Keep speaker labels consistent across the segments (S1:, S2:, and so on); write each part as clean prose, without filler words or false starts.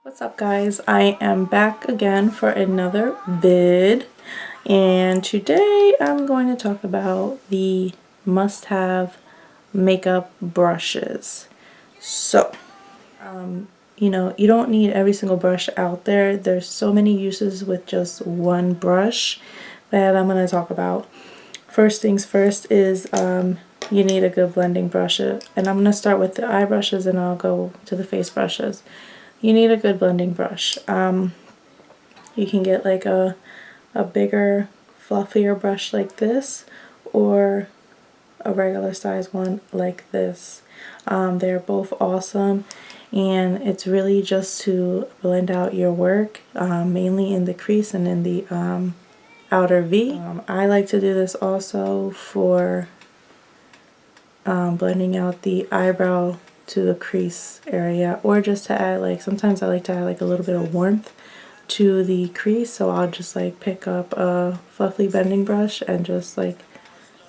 S1: What's up guys, I am back again for another vid, and today I'm going to talk about the must-have makeup brushes. So you know, you don't need every single brush out there. There's so many uses with just one brush that I'm going to talk about. First things first is you need a good blending brush, and I'm going to start with the eye brushes and I'll go to the face brushes. You need a good blending brush. You can get like a bigger, fluffier brush like this, or a regular size one like this. They're both awesome, and it's really just to blend out your work, mainly in the crease and in the outer V. I like to do this also for blending out the eyebrow to the crease area, or just to add, like, sometimes I like to add like a little bit of warmth to the crease, so I'll just like pick up a fluffy blending brush and just like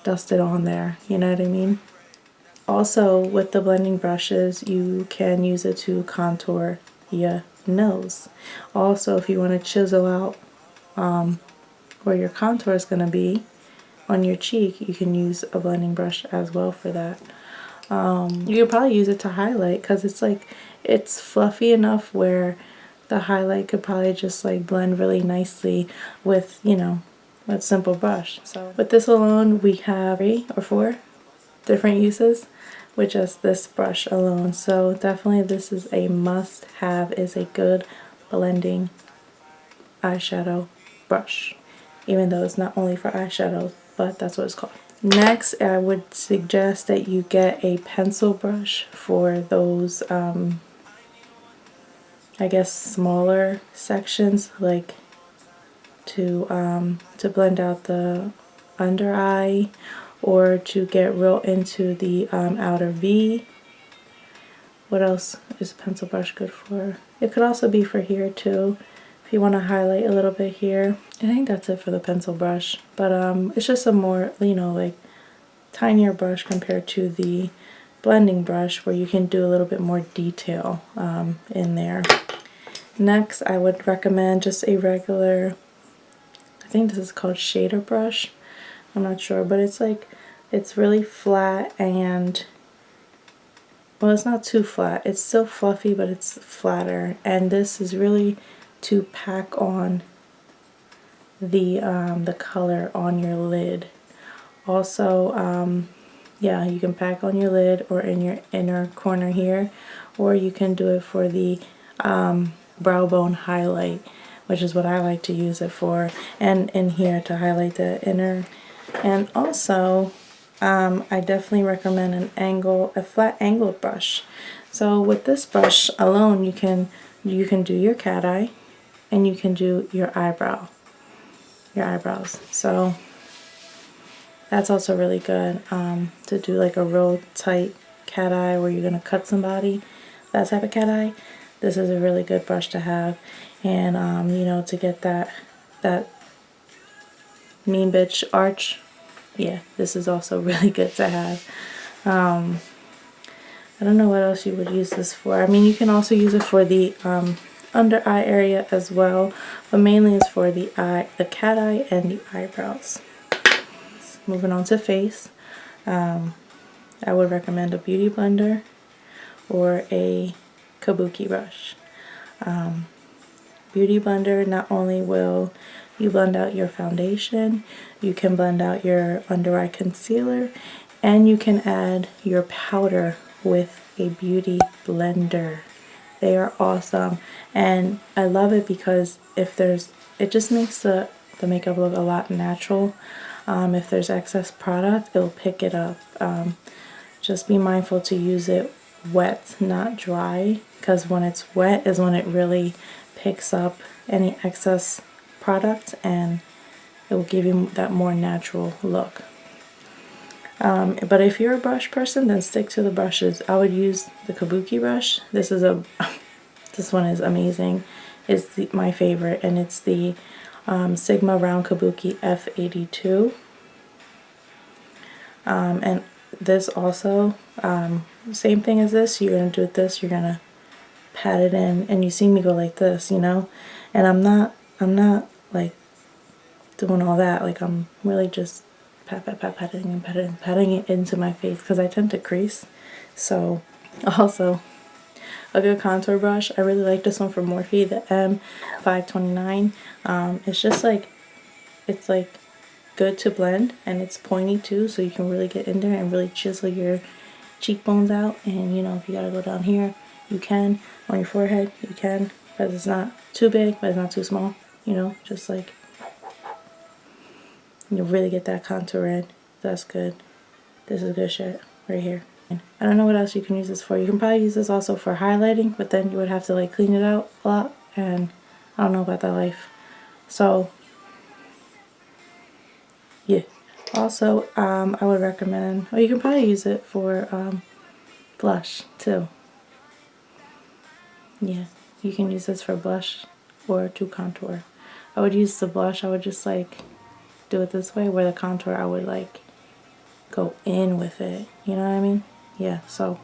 S1: dust it on there, you know what I mean? Also, with the blending brushes, you can use it to contour your nose. Also, if you want to chisel out where your contour is going to be on your cheek, you can use a blending brush as well for that. You could probably use it to highlight, because it's like, it's fluffy enough where the highlight could probably just like blend really nicely with, you know, a simple brush. So with this alone, we have 3 or 4 different uses with just this brush alone. So definitely this is a must have, is a good blending eyeshadow brush, even though it's not only for eyeshadow, but that's what it's called. Next, I would suggest that you get a pencil brush for those I guess smaller sections, like to blend out the under eye, or to get real into the outer V. What else is a pencil brush good for? It could also be for here too, if you want to highlight a little bit here. I think that's it for the pencil brush, but it's just a more, you know, like tinier brush compared to the blending brush, where you can do a little bit more detail in there. Next, I would recommend just a regular, I think this is called shader brush, I'm not sure, but it's like, it's really flat, and well, it's not too flat, it's still fluffy, but it's flatter, and this is really to pack on the color on your lid. Also, yeah, you can pack on your lid or in your inner corner here, or you can do it for the brow bone highlight, which is what I like to use it for, and in here to highlight the inner. And also, I definitely recommend a flat angled brush. So with this brush alone, you can do your cat eye, and you can do your eyebrows. So that's also really good to do like a real tight cat eye where you're gonna cut somebody. That type of cat eye. This is a really good brush to have, and you know, to get that mean bitch arch. Yeah, this is also really good to have. I don't know what else you would use this for. I mean, you can also use it for the under eye area as well, but mainly it's for the cat eye and the eyebrows. Moving on to face, I would recommend a beauty blender or a kabuki brush. Beauty blender, not only will you blend out your foundation, you can blend out your under eye concealer, and you can add your powder with a beauty blender. They are awesome, and I love it because it just makes the makeup look a lot natural. If there's excess product, it'll pick it up. Just be mindful to use it wet, not dry, because when it's wet is when it really picks up any excess product, and it will give you that more natural look. But if you're a brush person, then stick to the brushes. I would use the kabuki brush. This one is amazing. It's my favorite, and it's the Sigma Round Kabuki F82. And this also, same thing as this. You're gonna do this. You're gonna pat it in, and you see me go like this, you know, and I'm not like doing all that. Like, I'm really just patting it into my face because I tend to crease. So also a good contour brush, I really like this one from Morphe, the M529. It's just like, it's like good to blend, and it's pointy too, so you can really get in there and really chisel your cheekbones out. And you know, if you gotta go down here, you can. On your forehead, you can, because it's not too big but it's not too small, you know, just like you really get that contour in. That's good. This is good shit right here. I don't know what else you can use this for. You can probably use this also for highlighting, but then you would have to like clean it out a lot, and I don't know about that life. So yeah. Also, I would recommend, or you can probably use it for blush too. Yeah, you can use this for blush or to contour. I would use the blush, I would just like do it this way, where the contour I would like go in with it, you know what I mean? Yeah, so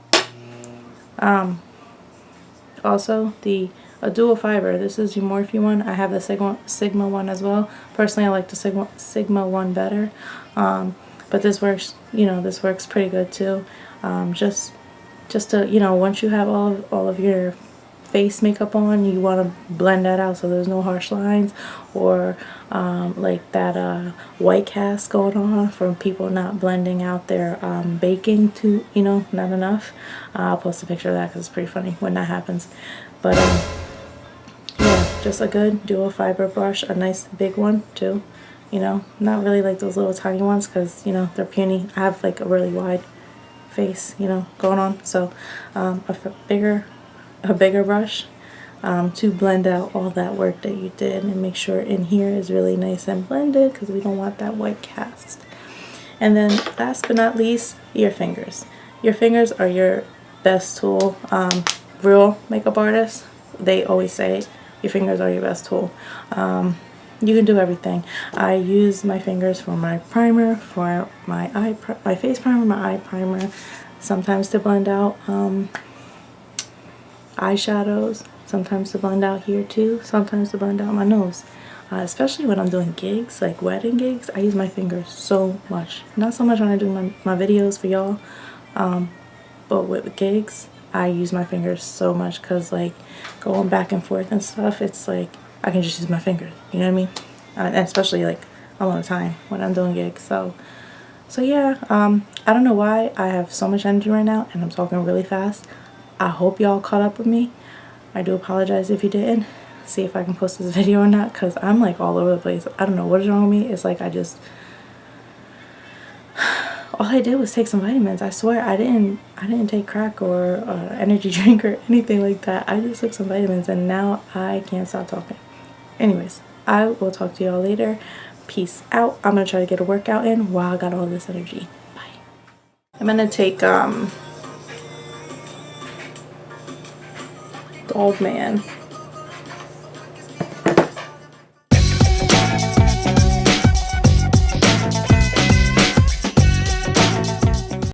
S1: also the a dual fiber, this is the Morphe one. I have the Sigma one as well. Personally, I like the Sigma one better, but this works, you know, this works pretty good too. Just to, you know, once you have all of your face makeup on, you want to blend that out so there's no harsh lines or like that white cast going on from people not blending out their baking to, you know, not enough. I'll post a picture of that because it's pretty funny when that happens. But yeah, just a good dual fiber brush, a nice big one too, you know, not really like those little tiny ones because, you know, they're puny. I have like a really wide face, you know, going on. So a bigger brush to blend out all that work that you did and make sure in here is really nice and blended, because we don't want that white cast. And then last but not least, your fingers. Your fingers are your best tool. Real makeup artists, they always say your fingers are your best tool. You can do everything. I use my fingers for my primer, for my face primer, my eye primer, sometimes to blend out eyeshadows, sometimes to blend out here too, sometimes to blend out my nose. Especially when I'm doing gigs, like wedding gigs, I use my fingers so much. Not so much when I do my videos for y'all, but with gigs, I use my fingers so much because like going back and forth and stuff, it's like I can just use my fingers, you know what I mean? And especially like a lot of time when I'm doing gigs. So yeah, I don't know why I have so much energy right now and I'm talking really fast. I hope y'all caught up with me. I do apologize if you didn't. See if I can post this video or not, because I'm like all over the place. I don't know what is wrong with me. It's like all I did was take some vitamins. I swear I didn't take crack or energy drink or anything like that. I just took some vitamins and now I can't stop talking. Anyways, I will talk to y'all later. Peace out. I'm gonna try to get a workout in while I got all this energy. Bye. I'm gonna take Dog Man